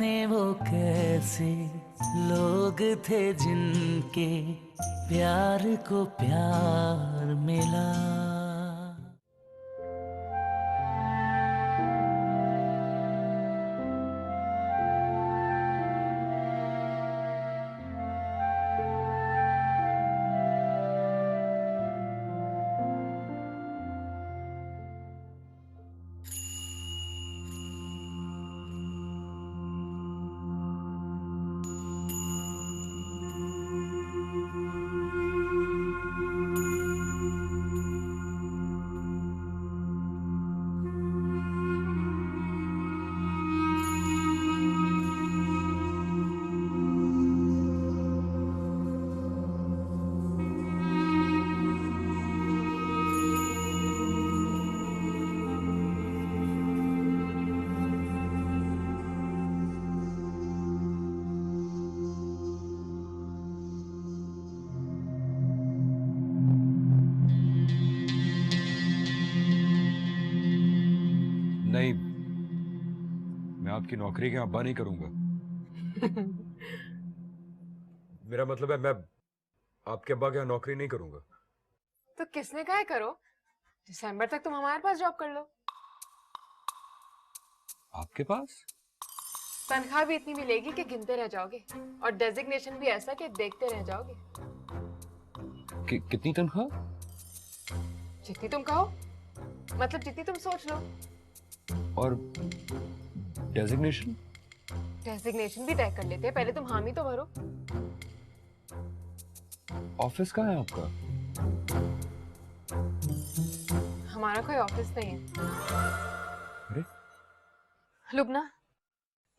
जाने वो कैसे लोग थे जिनके प्यार को प्यार मिला। नहीं, मैं आपकी नौकरी के अब्बा नहीं करूंगा। मेरा मतलब है मैं आपके अब्बा के यहाँ नौकरी नहीं करूंगा। तो किसने कहा है करो? दिसंबर तक तुम हमारे पास जॉब कर लो। आपके पास? तनख्वाह भी इतनी मिलेगी कि गिनते रह जाओगे, और डेजिग्नेशन भी ऐसा कि देखते रह जाओगे। कितनी तनख्वाह? जितनी तुम कहो, मतलब जितनी तुम सोच लो। और डेजिग्नेशन? डेजिग्नेशन भी तय कर लेते हैं, पहले तुम हामी तो भरो। ऑफिस कहाँ है आपका? हमारा कोई ऑफिस नहीं है। अरे लुबना,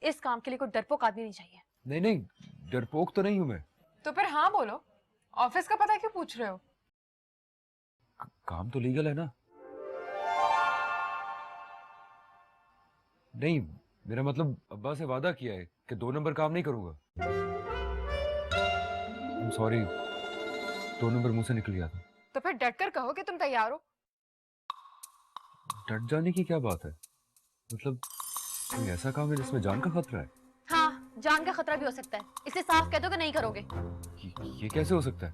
इस काम के लिए कोई डरपोक आदमी नहीं चाहिए। नहीं नहीं, डरपोक तो नहीं हूं मैं। तो फिर हाँ बोलो, ऑफिस का पता क्यों पूछ रहे हो? काम तो लीगल है ना? नहीं, मेरा मतलब अब्बा से वादा किया है कि 2 नंबर काम नहीं करूंगा। सॉरी, 2 नंबर मुंह से निकल गया था। तो फिर डट कर कहो कि तुम तैयार हो। डट जाने की क्या बात है? मतलब कोई ऐसा काम है जिसमें जान का खतरा है? हाँ, जान का खतरा भी हो सकता है, इसलिए साफ कह दो कि नहीं करोगे। ये कैसे हो सकता है?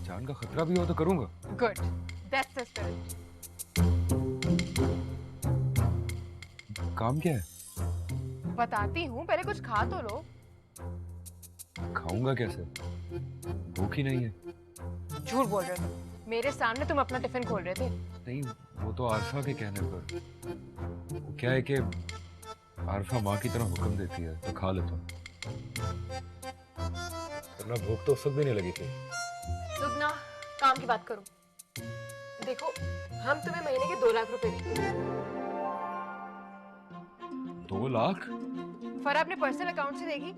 जान का खतरा भी हो तो करूंगा। Good, that's the spirit. काम क्या है? बताती हूँ, पहले कुछ खा तो लो। खाऊंगा कैसे? भूख ही नहीं है। झूठ बोल रहे हो, मेरे सामने तुम अपना टिफिन खोल रहे थे। नहीं, वो तो आरफा के कहने पर। वो क्या है कि आरफा माँ की तरह हुक्म देती है तो खा लेता हूँ, वरना भूख तो उस वक्त भी नहीं लगी थी। लुबना, काम की बात करो। देखो, हम तुम्हें महीने के 2 लाख रुपए देंगे। 2 लाख? फरा अपने पर्सनल अकाउंट से देगी,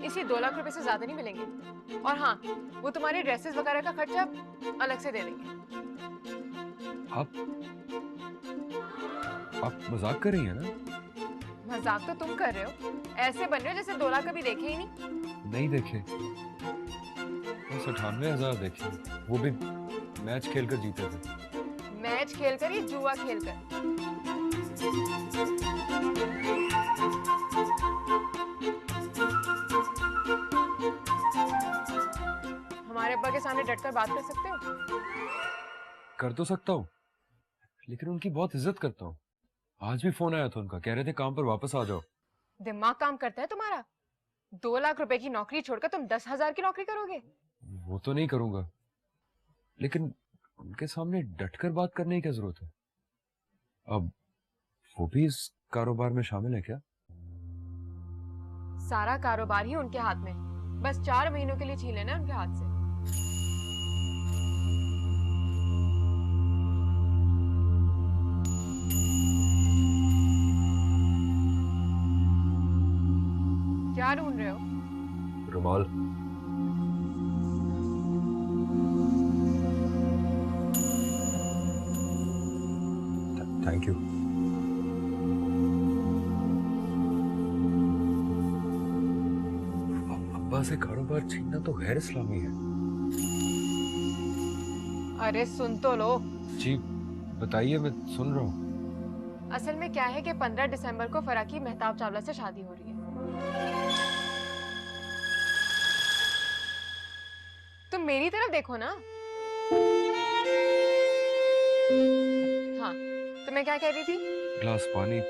इसलिए 2 लाख रुपए से ज्यादा नहीं मिलेंगे। और हाँ, वो तुम्हारे ड्रेसेस वगैरह का खर्चा अलग से दे देंगे। आप मजाक कर रही हैं ना? मजाक तो तुम कर रहे हो, ऐसे बन रहे हो जैसे 2 लाख कभी देखे ही नहीं। नहीं देखे, बस 98,000 देखे, वो भी मैच खेलकर जीते थे। मैच खेलकर ही जुआ खेलकर। हमारे अब्बा के सामने डटकर बात कर सकते हो? कर तो सकता हूँ, लेकिन उनकी बहुत इज्जत करता हूँ। आज भी फोन आया था उनका, कह रहे थे काम पर वापस आ जाओ। दिमाग काम करता है तुम्हारा? 2 लाख रुपए की नौकरी छोड़कर तुम 10,000 की नौकरी करोगे? वो तो नहीं करूंगा, लेकिन उनके सामने डटकर बात करने की क्या जरूरत है? अब वो भी इस कारोबार में शामिल है क्या? सारा कारोबार ही उनके हाथ में, बस 4 महीनों के लिए छीन लेना उनके हाथ से। क्या ढूंढ रहे हो? रुमाल। Thank you. अब्बा से कारोबार छीनना तो गैर इस्लामी है। अरे सुन तो लो। जी बताइए, मैं सुन रहा हूँ। असल में क्या है कि 15 दिसंबर को फराह की मेहताब चावला से शादी हो रही है। तुम मेरी तरफ देखो ना। हाँ, तो मैं क्या कह रही थी? ग्लास पानी।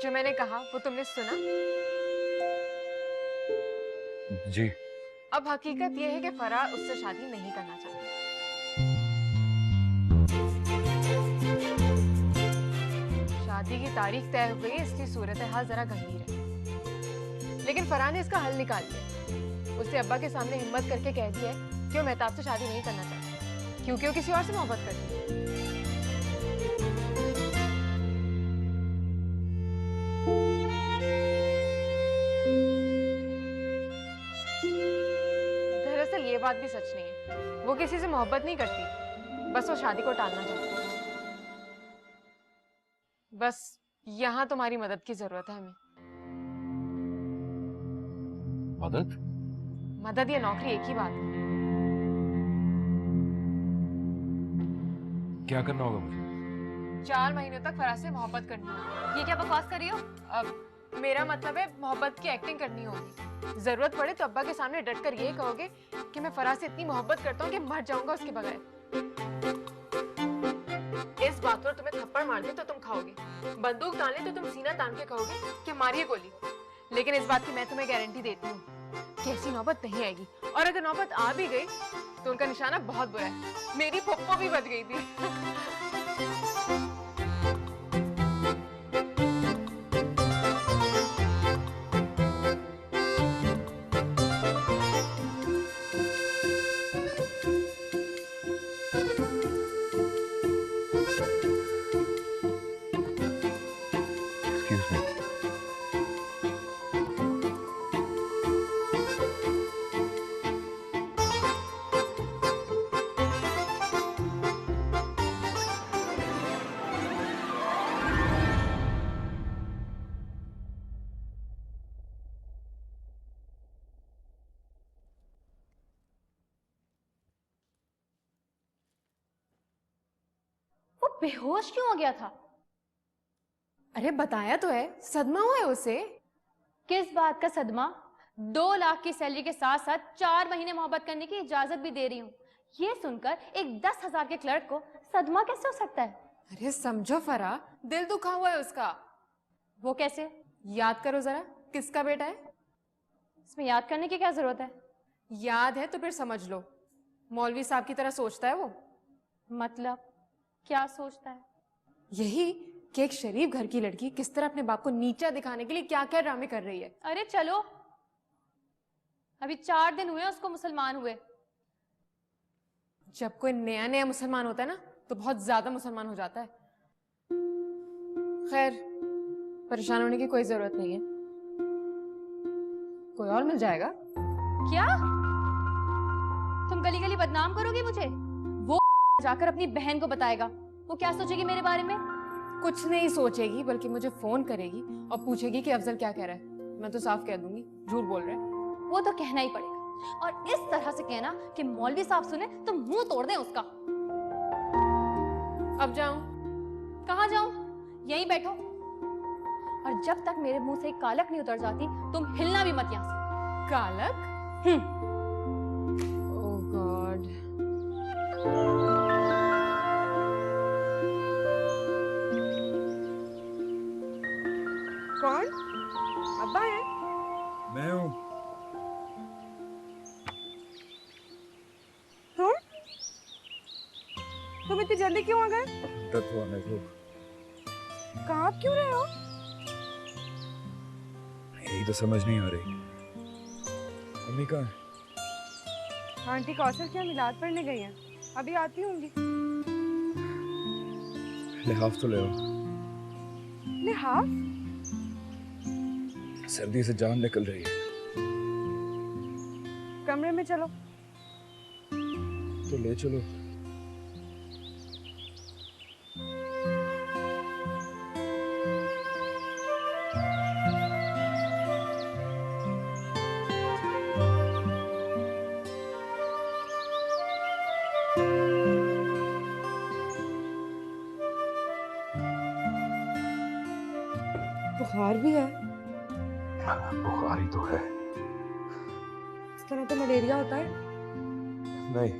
जो मैंने कहा वो तुमने सुना? जी। अब हकीकत यह है कि फराह उससे शादी नहीं करना चाहती। शादी की तारीख तय हो गई, इसकी सूरत हाल जरा गंभीर है, लेकिन फराह ने इसका हल निकाल लिया। उसने अब्बा के सामने हिम्मत करके कह दिया है कि वो मेहताब से शादी नहीं करना चाहती, क्योंकि वो किसी और से मोहब्बत करती है। दरअसल ये बात भी सच नहीं है, वो किसी से मोहब्बत नहीं करती, बस वो शादी को टालना चाहती है। बस यहाँ तुम्हारी मदद की जरूरत है हमें। मदद? मदद या नौकरी एक ही बात है। क्या करना होगा मुझे? 4 महीनों तक फराह से मोहब्बत करनी होगी। ये क्या बकवास कर रही हो? अब मेरा मतलब है मोहब्बत की एक्टिंग करनी होगी। जरूरत पड़े तो अब्बा के सामने डटकर ये कहोगे कि मैं फराह से इतनी मोहब्बत करता हूँ कि मर जाऊंगा उसके बगैर। इस बात पर तुम्हें थप्पड़ मार दे तो तुम खाओगे, बंदूक तान ले तो तुम सीना तान के कहोगे कि मारिए गोली। लेकिन इस बात की मैं तुम्हें गारंटी देती हूँ कि ऐसी नौबत नहीं आएगी, और अगर नौबत आ भी गई तो उनका निशाना बहुत बुरा है। मेरी फुप्पो भी बच गई थी। Excuse me. वो बेहोश क्यों हो गया था? अरे बताया तो है, सदमा हुआ है उसे। किस बात का सदमा? 2 लाख की सैलरी के साथ साथ 4 महीने मोहब्बत करने की इजाजत भी दे रही हूँ। ये सुनकर एक 10,000 के क्लर्क को सदमा कैसे हो सकता है? अरे समझो फराह, दिल दुखा हुआ है उसका। वो कैसे? याद करो जरा, किसका बेटा है? इसमें याद करने की क्या जरूरत है? याद है तो फिर समझ लो। मौलवी साहब की तरह सोचता है वो। मतलब क्या सोचता है? यही कि एक शरीफ घर की लड़की किस तरह अपने बाप को नीचा दिखाने के लिए क्या क्या ड्रामे कर रही है। अरे चलो, अभी 4 दिन हुए उसको मुसलमान हुए। जब कोई नया नया मुसलमान होता है ना तो बहुत ज्यादा मुसलमान हो जाता है। खैर, परेशान होने की कोई जरूरत नहीं है, कोई और मिल जाएगा। क्या तुम गली गली बदनाम करोगे मुझे? वो जाकर अपनी बहन को बताएगा, वो क्या सोचेगी मेरे बारे में? कुछ नहीं सोचेगी, बल्कि मुझे फोन करेगी और पूछेगी कि अफजल क्या कह रहा है। मैं तो साफ कह दूंगी झूठ बोल रहा है। वो तो कहना ही पड़ेगा, और इस तरह से कहना कि मौलवी साहब सुने तो मुंह तोड़ दें उसका। अब जाऊं? कहाँ जाऊं? यहीं बैठो, और जब तक मेरे मुंह से एक कालक नहीं उतर जाती तुम हिलना भी मत यहाँ से। कालक? ओह गॉड। कौन? अब्बा है? मैं हूँ। तुम इतनी जल्दी क्यों आ गए? दर्द हुआ मेरे को। कांप क्यों रहे हो? यही तो समझ नहीं आ रही। मम्मी कहाँ है? आंटी कौशल क्या मिलाद पढ़ने गई हैं, अभी आती होंगी। लिहाफ तो ले आओ। लिहाफ? सर्दी से जान निकल रही है। कमरे में चलो। तो ले चलो। बुखार ही तो है। इस तरह तो मलेरिया होता है। नहीं,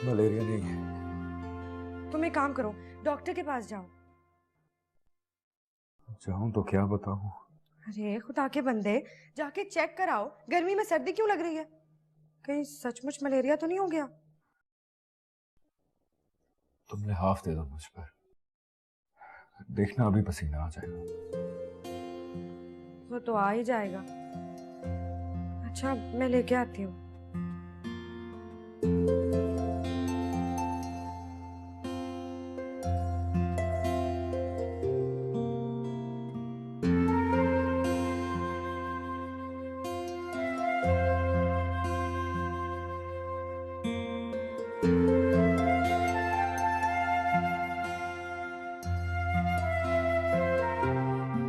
मलेरिया नहीं है। तुम एक काम करो, डॉक्टर के पास जाओ। जाऊं तो क्या बताऊं? अरे खुदा के बंदे, जाके चेक कराओ। गर्मी में सर्दी क्यों लग रही है? कहीं सचमुच मलेरिया तो नहीं हो गया? तुमने हाफ दे दो मुझ पर, देखना अभी पसीना आ जाएगा। वो तो आ ही जाएगा। अच्छा, मैं लेके आती हूँ।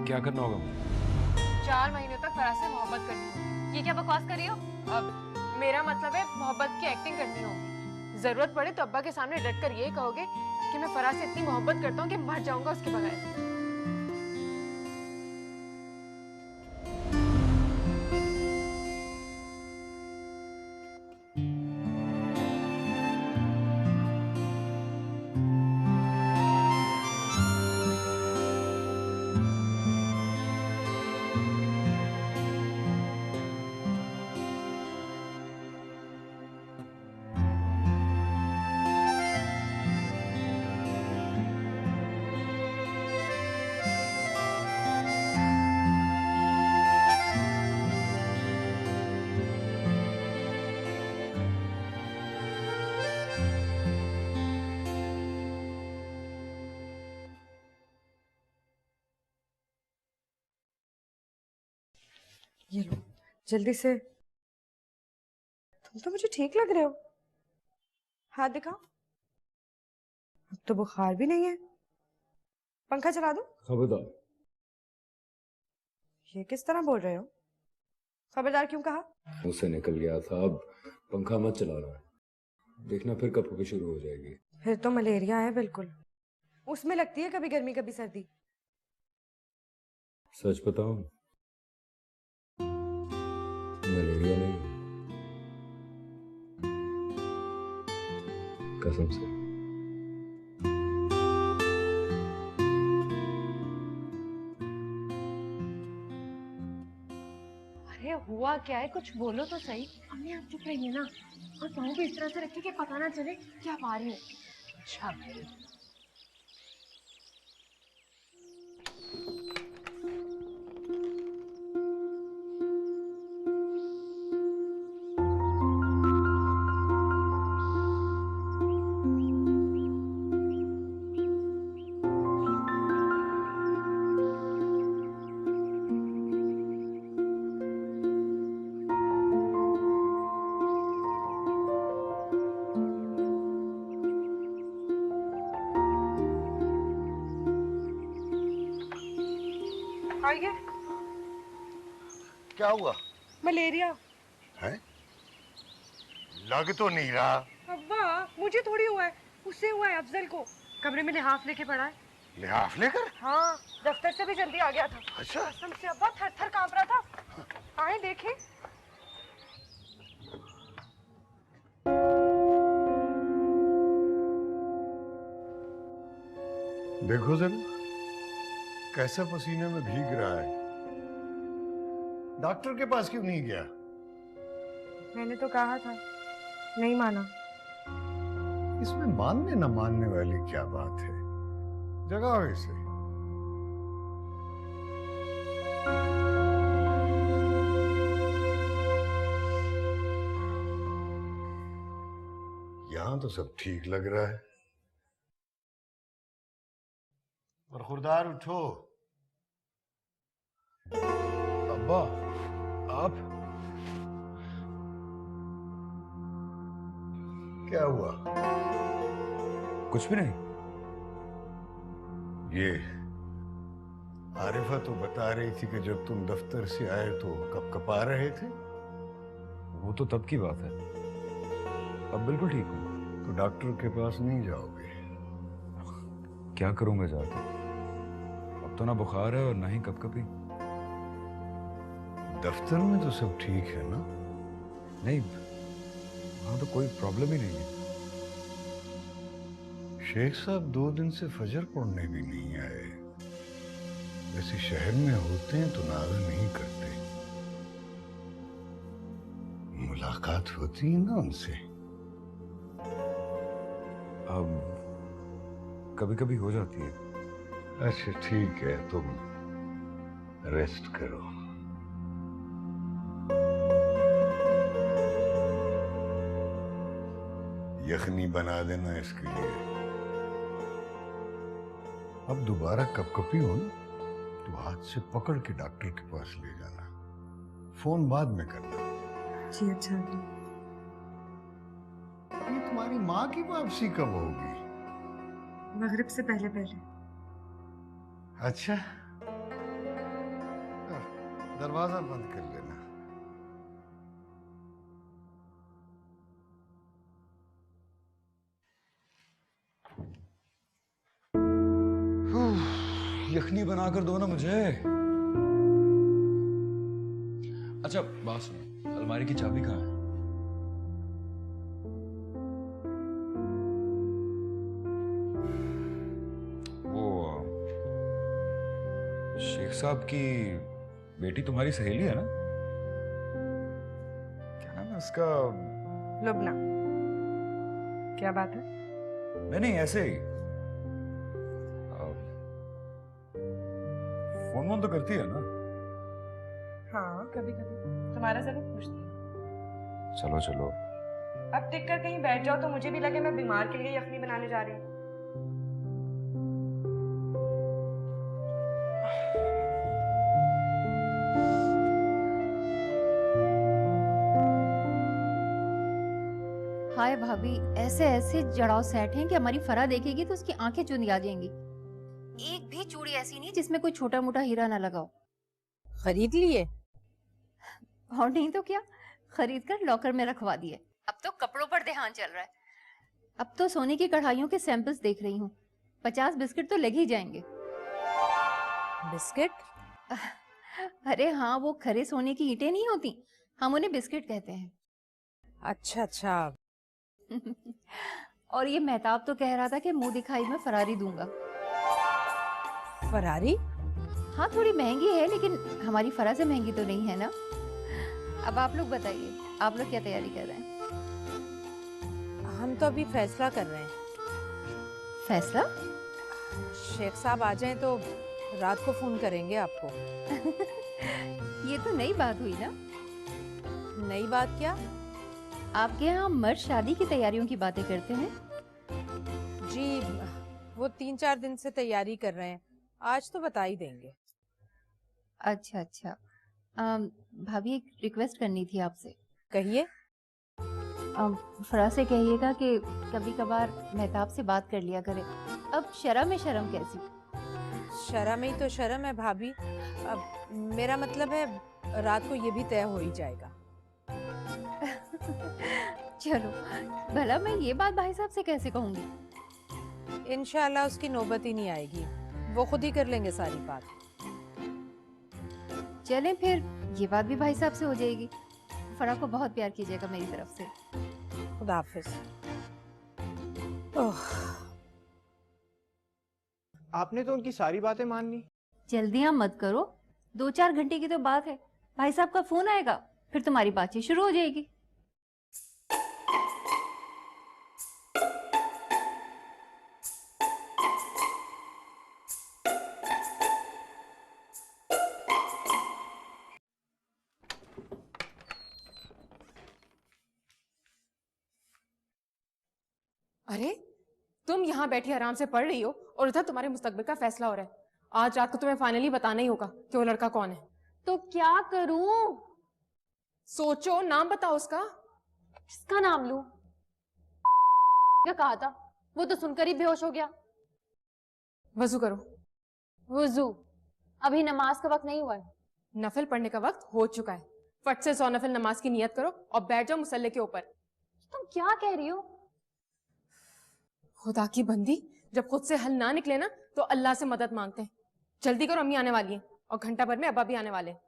क्या करना होगा मुझे? 4 महीने तक फराज से मोहब्बत करनी होगी। ये क्या बकवास कर रही हो? अब मेरा मतलब है मोहब्बत की एक्टिंग करनी होगी। जरूरत पड़े तो अब्बा के सामने डट कर यही कहोगे कि मैं फराज से इतनी मोहब्बत करता हूँ कि मर जाऊंगा उसके बगैर। ये लो, जल्दी से। तुम तो मुझे ठीक लग रहे हो। हाथ दिखाओ। अब तो बुखार भी नहीं है। पंखा चला दूं? खबरदार। ये किस तरह बोल रहे हो? खबरदार क्यों कहा? मुझसे निकल गया था, अब पंखा मत चलाना। देखना फिर कभी शुरू हो जाएगी। फिर तो मलेरिया है बिल्कुल। उसमें लगती है कभी गर्मी कभी सर्दी। सच बताऊं, मलेरिया नहीं, कसम से। अरे हुआ क्या है, कुछ बोलो तो सही। अम्मी आप चुप रहिए ना, और पाँव भी इस तरह से रखिए कि पता ना चले कि आप आ रही हो। अच्छा। आइए। क्या हुआ मलेरिया। है? लग तो नहीं रहा। अब्बा, मुझे थोड़ी हुआ है, उससे हुआ है अफजल को। कमरे में लिहाफ लेके पड़ा है। लिहाफ लेकर? हाँ, दफ्तर से भी जल्दी आ गया था। अच्छा। कसम से अब्बा थर थर कांप रहा था। आए देखें। देखो जरा कैसा पसीने में भीग रहा है। डॉक्टर के पास क्यों नहीं गया? मैंने तो कहा था, नहीं माना। इसमें मानने न मानने वाली क्या बात है? जगाओ इसे। यहां तो सब ठीक लग रहा है। और खुरदार उठो। अब्बा, आप? क्या हुआ? कुछ भी नहीं। ये आरिफा तो बता रही थी कि जब तुम दफ्तर से आए तो कपकपा रहे थे। वो तो तब की बात है, अब बिल्कुल ठीक हूँ। तो डॉक्टर के पास नहीं जाओगे? क्या करूंगा जाकर? अब तो ना बुखार है और ना ही कपकपी। दफ्तर में तो सब ठीक है ना? नहीं, वहां तो कोई प्रॉब्लम ही नहीं है। शेख साहब 2 दिन से फजर पढ़ने भी नहीं आए। वैसे शहर में होते हैं तो नारा नहीं करते। मुलाकात होती है ना उनसे। अब कभी कभी हो जाती है। अच्छा ठीक है, तुम रेस्ट करो। यखनी बना देना इसके लिए। अब दोबारा कपकपी हो ना तो हाथ से पकड़ के डॉक्टर के पास ले जाना। फोन बाद में करना। जी अच्छा। ये तुम्हारी माँ की वापसी कब होगी? मगरिब से पहले पहले। अच्छा, दरवाजा बंद कर लेना। यखनी बनाकर दो ना मुझे। अच्छा बात सुनो, अलमारी की चाबी कहाँ है? वो शेख साहब की बेटी तुम्हारी सहेली है ना? क्या नाम है उसका? लुबना। क्या बात है? नहीं नहीं, ऐसे ही। फोन वोन तो करती है ना? हाँ कभी कभी तुम्हारा जरूर पूछती हूँ। चलो चलो। अब टिक कर कहीं बैठ जाओ तो मुझे भी लगे मैं बीमार के लिए यखनी बनाने जा रही हूँ। हाय भाभी, ऐसे ऐसे जड़ाव सेट हैं कि हमारी फरा देखेगी तो उसकी आंखें चुंदी आ जाएंगी। एक भी चूड़ी ऐसी नहीं जिसमें कोई छोटा मोटा हीरा ना लगा हो। खरीद लिए? और नहीं तो क्या, खरीद कर लॉकर में रखवा दिए। अब तो कपड़ों पर ध्यान चल रहा है। अब तो सोने की कढ़ाइयों के सैंपल्स देख रही हूँ। 50 बिस्किट तो लग ही जाएंगे। बिस्किट? अरे हाँ, वो खरे सोने की ईंटें नहीं होती, हम उन्हें बिस्किट कहते हैं। अच्छा अच्छा। और ये मेहताब तो कह रहा था कि मुंह दिखाई में फरारी दूंगा। फरारी? हाँ थोड़ी महंगी है, लेकिन हमारी फरा से महंगी तो नहीं है ना। अब आप लोग बताइए, आप लोग क्या तैयारी कर रहे हैं? हम तो अभी फैसला कर रहे हैं। फैसला? शेख साहब आ जाएं तो रात को फोन करेंगे आपको। ये तो नई बात हुई ना। नई बात क्या? आपके यहाँ मर्द शादी की तैयारियों की बातें करते हैं? जी वो 3-4 दिन से तैयारी कर रहे हैं, आज तो बता ही देंगे। अच्छा अच्छा। भाभी एक रिक्वेस्ट करनी थी आपसे। कहिए। फरा से कहिएगा कि कभी कभार मेहताब से बात कर लिया करे। अब शर्म में शर्म कैसी? शर्म ही तो शर्म है भाभी। अब मेरा मतलब है रात को ये भी तय हो ही जाएगा। चलो, भला मैं ये बात भाई साहब से कैसे कहूंगी? इंशाल्लाह उसकी नौबत ही नहीं आएगी, वो खुद ही कर लेंगे सारी बात। चलें फिर, ये बात भी भाई साहब से हो जाएगी। फरा को बहुत प्यार कीजिएगा मेरी तरफ से। खुदा हाफिज। आपने तो उनकी सारी बातें मान ली। जल्दियां मत करो, 2-4 घंटे की तो बात है। भाई साहब का फोन आएगा, फिर तुम्हारी बातचीत शुरू हो जाएगी। अरे तुम यहाँ बैठी आराम से पढ़ रही हो और उधर तुम्हारे मुस्तकबिल का फैसला हो रहा है। आज रात को तुम्हें फाइनली बताना ही होगा कि वो लड़का कौन है। तो क्या करूं? सोचो, नाम बताओ उसका। किसका नाम लूं? क्या कहा था? वो तो सुनकर ही बेहोश हो गया। वजू करो। वुजू? अभी नमाज का वक्त नहीं हुआ है। नफल पढ़ने का वक्त हो चुका है। फट से 100 नफल नमाज की नियत करो और बैठ जाओ मुसल्ले के ऊपर। तुम क्या कह रही हो? खुदा की बंदी, जब खुद से हल ना निकले ना तो अल्लाह से मदद मांगते हैं। जल्दी करो, अम्मी आने वाली है और घंटा भर में अब्बा भी आने वाले हैं।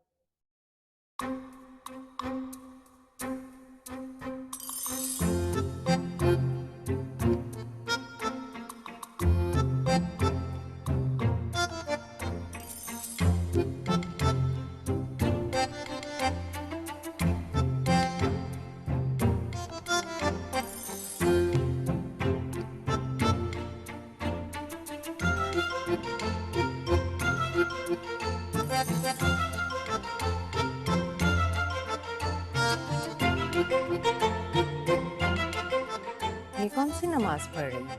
ये कौन सी नमाज पढ़ रही है?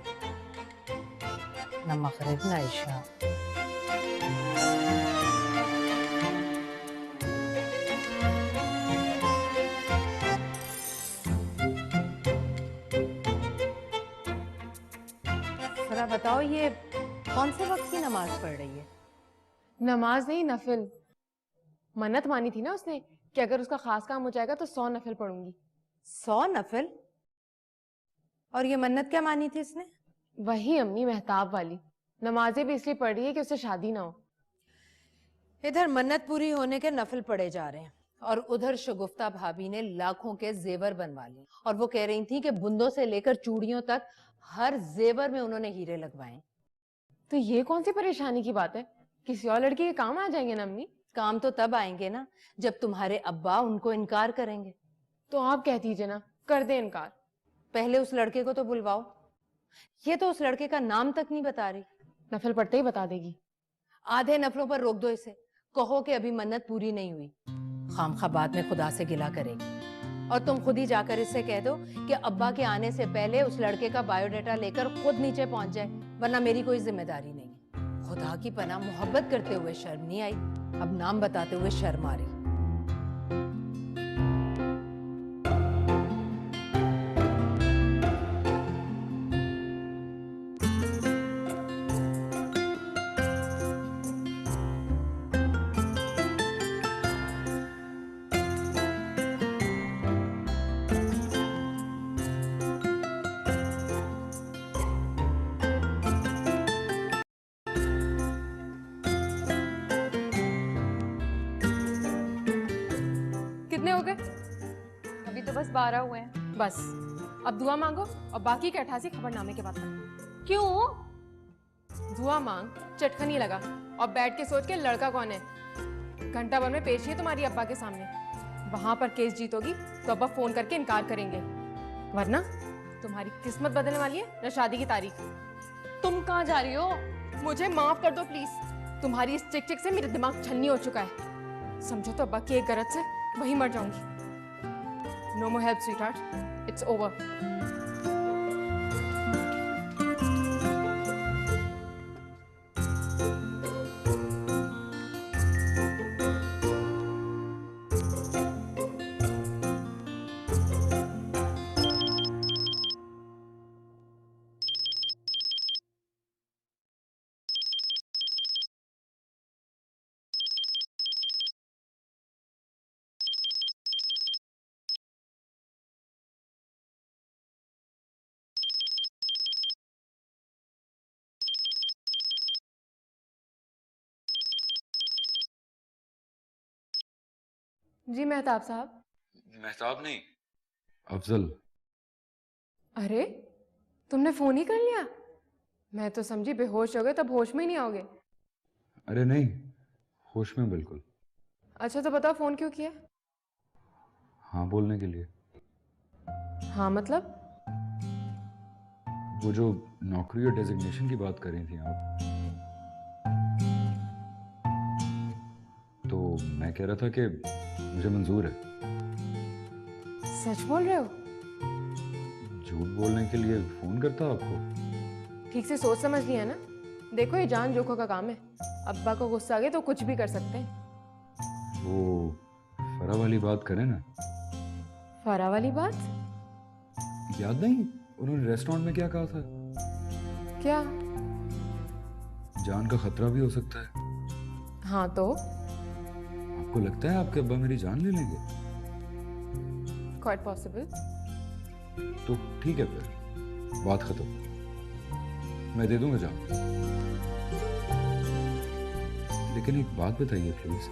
न मगरिब न इशा। जरा बताओ ये कौन से वक्त की नमाज पढ़ रही है? नमाज नहीं, नफिल। मन्नत मानी थी ना उसने कि अगर उसका खास काम हो जाएगा तो 100 नफिल पढ़ूंगी। 100 नफिल? और ये मन्नत क्या मानी थी इसने? वही अम्मी, मेहताब वाली। नमाजें भी इसलिए पढ़ रही है कि उससे शादी ना हो। इधर मन्नत पूरी होने के नफिल पढ़े जा रहे हैं और उधर शगुफ्ता भाभी ने लाखों के जेवर बनवा लिए और वो कह रही थी कि बुंदों से लेकर चूड़ियों तक हर जेवर में उन्होंने हीरे लगवाए। तो ये कौन सी परेशानी की बात है? किसी और लड़की के काम आ जाएंगे ना अम्मी। काम तो तब आएंगे ना जब तुम्हारे अब्बा उनको इनकार करेंगे। तो आप कह दीजिए ना, कर दे इनकार। पहले उस लड़के को तो बुलवाओ। ये तो उस लड़के का नाम तक नहीं बता रही। नफिल पढ़ते ही बता देगी। आधे नफलों पर रोक दो इसे, कहो कि अभी मन्नत पूरी नहीं हुई। खामखा बाद में खुदा से गिला करेगी। और तुम खुद ही जाकर इससे कह दो कि अब्बा के आने से पहले उस लड़के का बायोडाटा लेकर खुद नीचे पहुंच जाए, वरना मेरी कोई जिम्मेदारी नहीं। खुदा की पनाह, मोहब्बत करते हुए शर्म नहीं आई, अब नाम बताते हुए शर्म आ रही। कितने हो गए? अभी तो बस 12 हुए हैं। बस, अब दुआ मांगो और बाकी के 88 खबरनामे के बाद करना। क्यों? दुआ मांग, चटकनी लगा और बैठ के सोच के लड़का कौन है। घंटा भर में पेशी है तुम्हारी अब्बा के सामने। वहां पर केस जीतोगी तो अब्बा फोन करके इनकार करेंगे, वरना तुम्हारी किस्मत बदलने वाली है न शादी की तारीख। तुम कहाँ जा रही हो? मुझे माफ कर दो प्लीज। तुम्हारी इस चिक चिक से मेरा दिमाग छलनी हो चुका है। समझो तो अब्बा की एक गरज से वही मर जाऊंगी। No more help, sweetheart. It's over. जी मेहताब साहब। मेहताब नहीं, अफजल। अरे, तुमने फोन ही कर लिया? मैं तो समझी बेहोश हो गए, तब होश में ही नहीं आओगे। अरे नहीं, होश में बिल्कुल। अच्छा तो बताओ फोन क्यों किया? हाँ बोलने के लिए। हाँ मतलब? वो जो नौकरी और डेजिग्नेशन की बात कर रही थी आप, तो मैं कह रहा था कि मुझे मंजूर है। सच बोल रहे हो? झूठ बोलने के लिए फोन करता आपको? ठीक से सोच समझ लिया ना? देखो ये जान जोखों का काम है। अब्बा को गुस्सा आ गया तो कुछ भी कर सकते हैं। वो फरा वाली बात करें ना। फरा वाली बात? याद नहीं उन्होंने रेस्टोरेंट में क्या कहा था? क्या? जान का खतरा भी हो सकता है। हाँ तो? आपको लगता है आपके अब्बा मेरी जान ले लेंगे? Quite possible. तो ठीक है, फिर बात खत्म, मैं दे दूंगा जान। लेकिन एक बात बताइए प्लीज।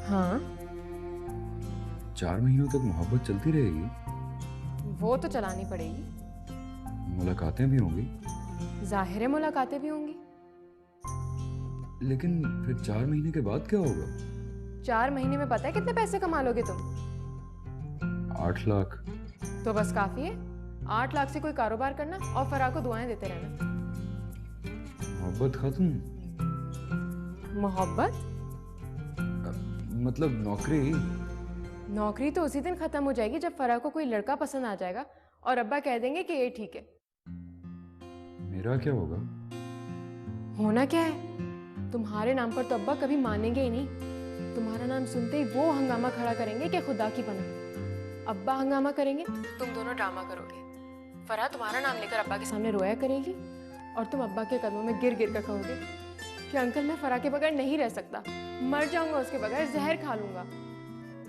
हाँ? 4 महीनों तक मोहब्बत चलती रहेगी? वो तो चलानी पड़ेगी। मुलाकातें भी होंगी, जाहिर है मुलाकातें भी होंगी। लेकिन फिर 4 महीने के बाद क्या होगा? 4 महीने में पता है कितने पैसे कमा लोगे तुम? 8 लाख। तो बस काफी है। 8 लाख से कोई कारोबार करना और फराह को दुआएं देते रहना। मोहब्बत खत्म? मोहब्बत? मतलब नौकरी? नौकरी तो उसी दिन खत्म हो जाएगी जब फराह को कोई लड़का पसंद आ जाएगा और अब्बा कह देंगे कि ये ठीक है। मेरा क्या होगा? होना क्या है? तुम्हारे नाम पर तो अब्बा कभी मानेंगे ही नहीं। तुम्हारा नाम सुनते ही वो हंगामा खड़ा करेंगे कि खुदा की पनाह। अब्बा हंगामा करेंगे, तुम दोनों ड्रामा करोगे। फराह तुम्हारा नाम लेकर अब्बा के सामने रोया करेगी और तुम अब्बा के कदमों में गिर गिर कर कहोगे कि अंकल मैं फराह के बगैर नहीं रह सकता, मर जाऊंगा उसके बगैर, जहर खा लूंगा।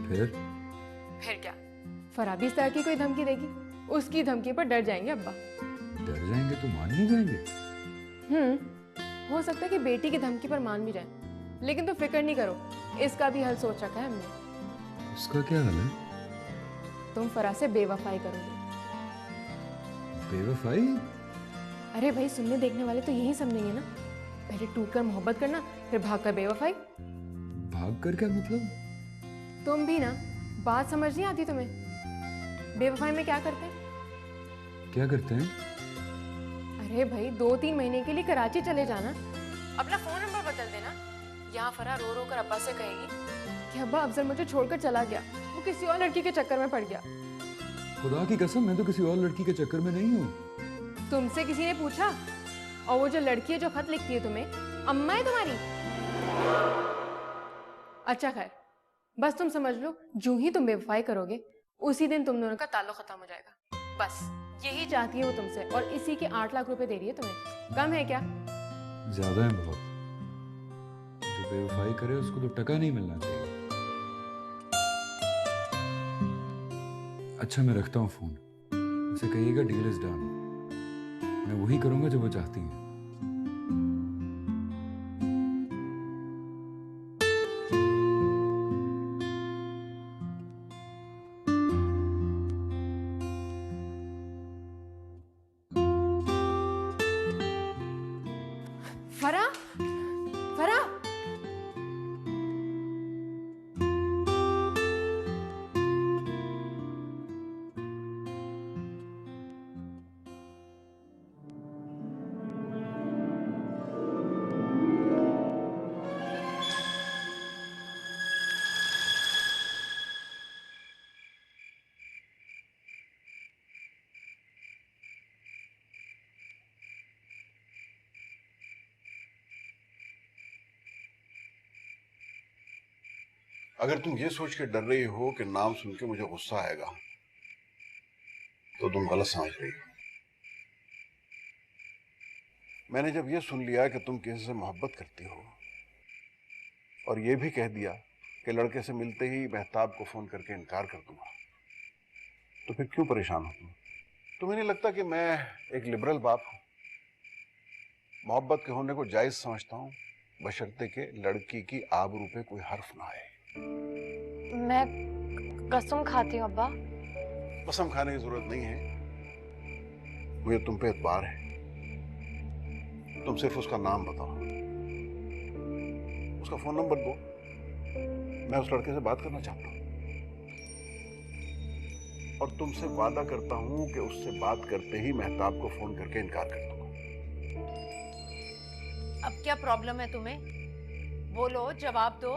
फिर क्या? फराह भी इस तरह की कोई धमकी देगी, उसकी धमकी पर डर जाएंगे अब्बा। डर जाएंगे तो मान नहीं जाएंगे? हो सकता है कि बेटी की धमकी पर मान भी जाए, लेकिन तो फिक्र नहीं करो, इसका भी हल सोच रखा है हमने। उसका क्या हाल है? तुम फराह से बेवफाई करोगे। बेवफाई? अरे भाई, सुनने देखने वाले तो यही समझेंगे ना। पहले टूटकर मोहब्बत करना, फिर भागकर बेवफाई। भाग कर क्या मतलब? तुम भी ना, बात समझ नहीं आती तुम्हें। बेवफाई में क्या करते हैं? क्या करते हैं? अरे भाई, 2-3 महीने के लिए कराची चले जाना, अपना फोन नंबर बदल देना। यहाँ फराह रो रो कर अब्बा से कहेगी कि अब्बा अफजल मुझे छोड़कर चला गया, वो किसी और लड़की के चक्कर में पड़ गया। खुदा की कसम, मैं तो किसी और लड़की के चक्कर में नहीं हूँ। तुमसे किसी ने पूछा? और वो जो लड़की है जो खत लिखती है तुम्हें, अम्मा है तुम्हारी? अच्छा खैर, बस तुम समझ लो, जो ही तुम बेवफाई करोगे उसी दिन तुम दोनों का ताल्लुक खत्म हो जाएगा। बस यही चाहती है वो तुमसे, और इसी के 8 लाख रुपए दे रही है तुम्हें। कम है क्या? ज्यादा है बहुत। जो बेवफाई करे उसको तो टका नहीं मिलना चाहिए। अच्छा, मैं रखता हूँ फोन। उसे कहिएगा डील इज डन। मैं वही करूंगा जो वो चाहती है। फराह, फराह, अगर तुम ये सोच के डर रही हो कि नाम सुन के मुझे गुस्सा आएगा, तो तुम गलत समझ रही हो। मैंने जब ये सुन लिया कि तुम किसी से मोहब्बत करती हो और ये भी कह दिया कि लड़के से मिलते ही महताब को फोन करके इनकार कर दूंगा, तो फिर क्यों परेशान हो तुम? तुम्हें नहीं लगता कि मैं एक लिबरल बाप हूं? मोहब्बत के होने को जायज समझता हूं, बशर्ते के लड़की की आबरू पे कोई हर्फ ना आए। मैं कसम खाती हूँ अब्बा। कसम खाने की जरूरत नहीं है, मुझे तुम पे एतबार है। तुम सिर्फ उसका नाम बताओ, उसका फोन नंबर दो, मैं उस लड़के से बात करना चाहता हूं। और तुमसे वादा करता हूं कि उससे बात करते ही महताब को फोन करके इनकार कर दूंगा। अब क्या प्रॉब्लम है तुम्हें? बोलो, जवाब दो।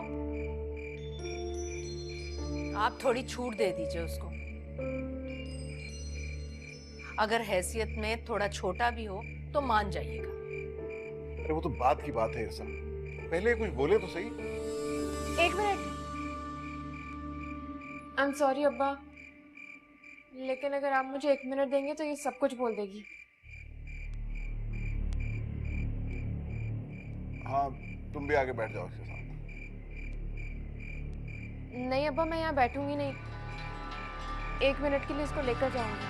आप थोड़ी छूट दे दीजिए उसको। अगर हैसियत में थोड़ा छोटा भी हो तो मान जाइएगा। अरे वो तो बात की बात है इरसा, पहले कुछ बोले तो सही। 1 मिनट। आई एम सॉरी अब्बा, लेकिन अगर आप मुझे 1 मिनट देंगे तो ये सब कुछ बोल देगी। हाँ, तुम भी आगे बैठ जाओ इसके साथ। नहीं अब्बा, मैं यहाँ बैठूंगी नहीं, 1 मिनट के लिए इसको लेकर जाऊंगी।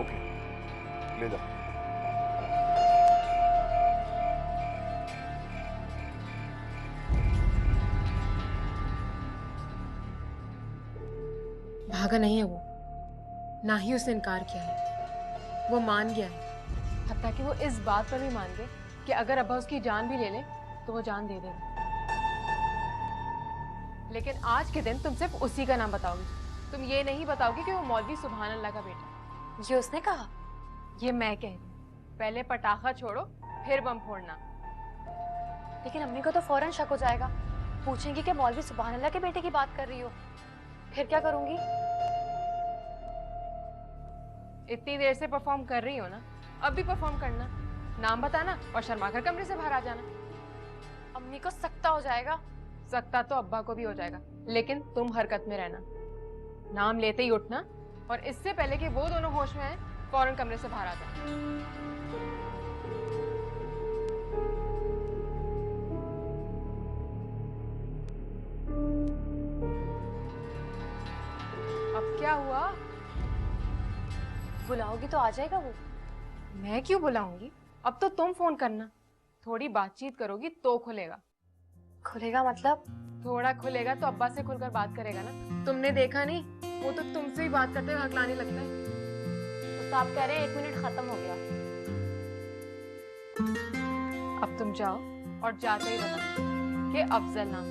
ओके, ले जाओ। भागा नहीं है वो, ना ही उसने इनकार किया है, वो मान गया है। हत्ता कि वो इस बात पर भी मान गए कि अगर अब्बा उसकी जान भी ले ले तो वो जान दे देगा। लेकिन आज के दिन तुम सिर्फ उसी का नाम बताओगी, तुम ये नहीं बताओगी कि वो मौलवी सुभान अल्लाह का बेटा। ये उसने कहा? ये मैं कह रही हूं। पहले पटाखा छोड़ो फिर बम फोड़ना। लेकिन अम्मी को तो फौरन शक हो जाएगा, पूछेंगी कि मौलवी सुभान अल्लाह के बेटे की बात कर रही हो, फिर क्या करूंगी? इतनी देर से परफॉर्म कर रही हो ना, अब भी परफॉर्म करना, नाम बताना और शर्मा कर कमरे से बाहर आ जाना। अम्मी को सकता हो जाएगा। सकता तो अब्बा को भी हो जाएगा, लेकिन तुम हरकत में रहना, नाम लेते ही उठना और इससे पहले कि वो दोनों होश में आए फौरन कमरे से बाहर आ जाना। अब क्या हुआ? बुलाओगी तो आ जाएगा वो। मैं क्यों बुलाऊंगी? अब तो तुम फोन करना, थोड़ी बातचीत करोगी तो खुलेगा। खुलेगा मतलब? थोड़ा खुलेगा तो अब्बा से खुलकर बात करेगा ना। तुमने देखा नहीं, वो तो तुमसे ही बात करते हुए हकलाने लगता है। तो आप कह रहे हैं 1 मिनट खत्म हो गया। अब तुम जाओ और जाते ही बताओ कि अफजल नाम है।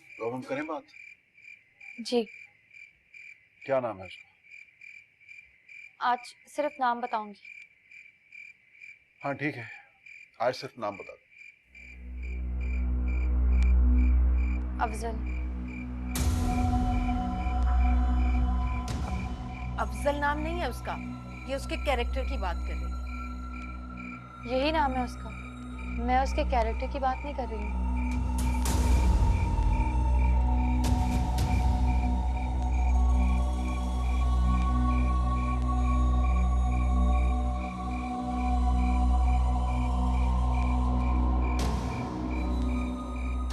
तो अब हम करें बात। जी। क्या नाम है उसका? आज सिर्फ नाम बताऊंगी। हाँ ठीक है, आज सिर्फ नाम बता दो। अफजल। अफजल नाम नहीं है उसका, ये उसके कैरेक्टर की बात कर रही है। यही नाम है उसका, मैं उसके कैरेक्टर की बात नहीं कर रही हूँ।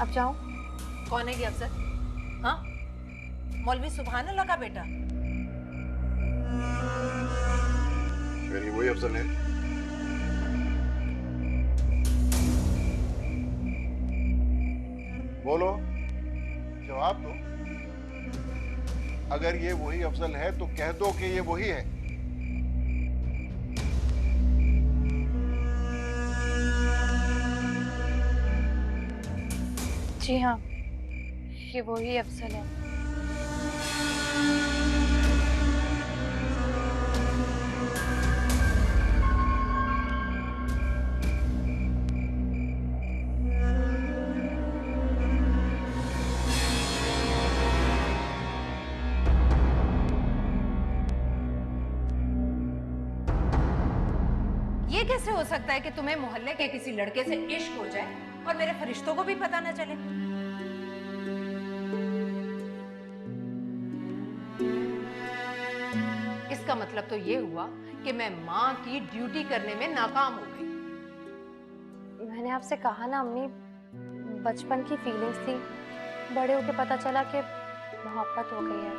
अब जाऊं? कौन है ये अफजल? हाँ, मौलवी सुभान अल्लाह का बेटा? यानी वही अफजल है? बोलो, जवाब दो। अगर ये वही अफजल है तो कह दो कि ये वही है। जी हाँ, ये वही अफजल है। ये कैसे हो सकता है कि तुम्हें मोहल्ले के किसी लड़के से इश्क हो जाए और मेरे फरिश्तों को भी पता न चले? इसका मतलब तो ये हुआ कि मैं माँ की ड्यूटी करने में नाकाम हो गई। मैंने आपसे कहा ना अम्मी, बचपन की फीलिंग्स थी, बड़े होके पता चला कि मोहब्बत हो गई है।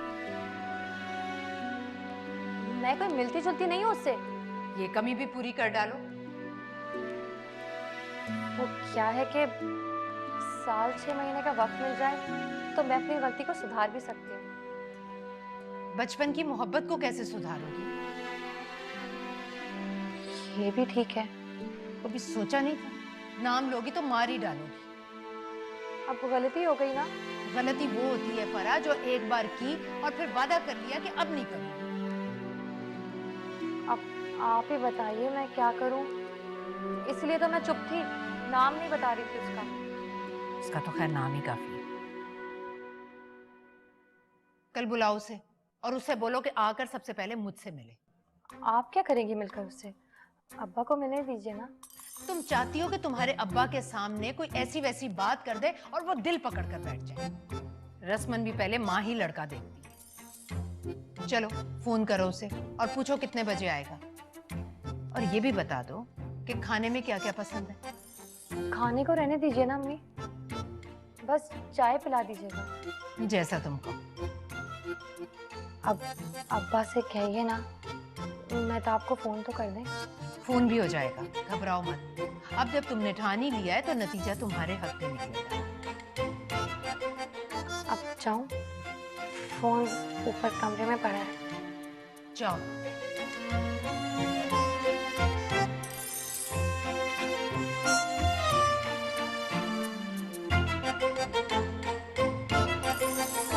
मैं कोई मिलती जुलती नहीं हूँ उससे। ये कमी भी पूरी कर डालो। वो क्या है कि साल 6 महीने का वक्त मिल जाए तो मैं अपनी गलती को सुधार भी सकती हूँ। बचपन की मोहब्बत को कैसे सुधारोगी? ये भी ठीक है। कभी सोचा नहीं था, नाम लोगी तो मार ही डालोगी। अब गलती हो गई ना। गलती वो होती है फरा जो एक बार की और फिर वादा कर लिया कि अब नहीं करूंगी। अब आप ही बताइए मैं क्या करूं? इसलिए तो मैं चुप थी, नाम नहीं बता रही थी उसका। उसका तो खैर नाम ही काफी है। कल बुलाओ उसे और उससे बोलो कि आकर सबसे पहले मुझसे मिले। आप क्या करेंगी मिलकर उससे? अब्बा को मिलने दीजिए ना। तुम चाहती हो कि तुम्हारे अब्बा के सामने कोई ऐसी वैसी बात कर दे और वो दिल पकड़ कर बैठ जाए। रस्मन भी पहले माँ ही लड़का देखती है। चलो फोन करो उसे और पूछो कितने बजे आएगा। और ये भी बता दो कि खाने में क्या क्या पसंद है। खाने को रहने दीजिए ना अम्मी, बस चाय पिला दीजिएगा। जैसा तुम कहो। अब अब्बा से कहिए ना, मैं तो आपको फोन तो कर दें। फोन भी हो जाएगा, घबराओ मत। अब जब तुमने ठान ही लिया है तो नतीजा तुम्हारे हक में निकलेगा। अब जाऊं? फोन ऊपर कमरे में पड़ा है। जाओ।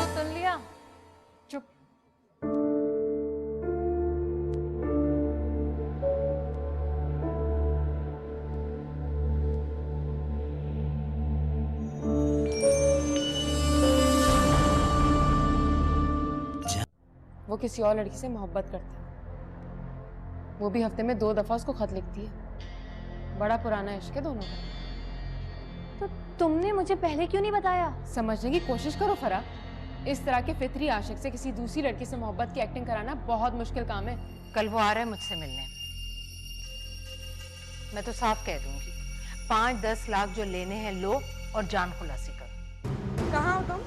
सुन लिया? चुप। वो किसी और लड़की से मोहब्बत करता है, वो भी हफ्ते में 2 दफा उसको खत लिखती है। बड़ा पुराना इश्क है दोनों का। तो तुमने मुझे पहले क्यों नहीं बताया? समझने की कोशिश करो फरा, इस तरह के फितरी आशिक से किसी दूसरी लड़की से मोहब्बत की एक्टिंग कराना बहुत मुश्किल काम है। कल वो आ रहा है मुझसे मिलने। मैं तो साफ कह दूंगी, 5-10 लाख जो लेने हैं लो और जान खुलासी करो। कहाँ हो तुम?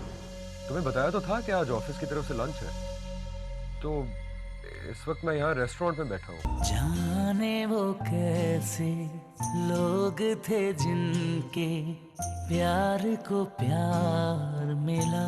तुम्हें बताया तो था कि आज ऑफिस की तरफ से लंच है, तो इस वक्त मैं यहाँ रेस्टोरेंट में बैठा हूँ। जाने वो कैसे लोग थे जिनके प्यार को प्यार मिला।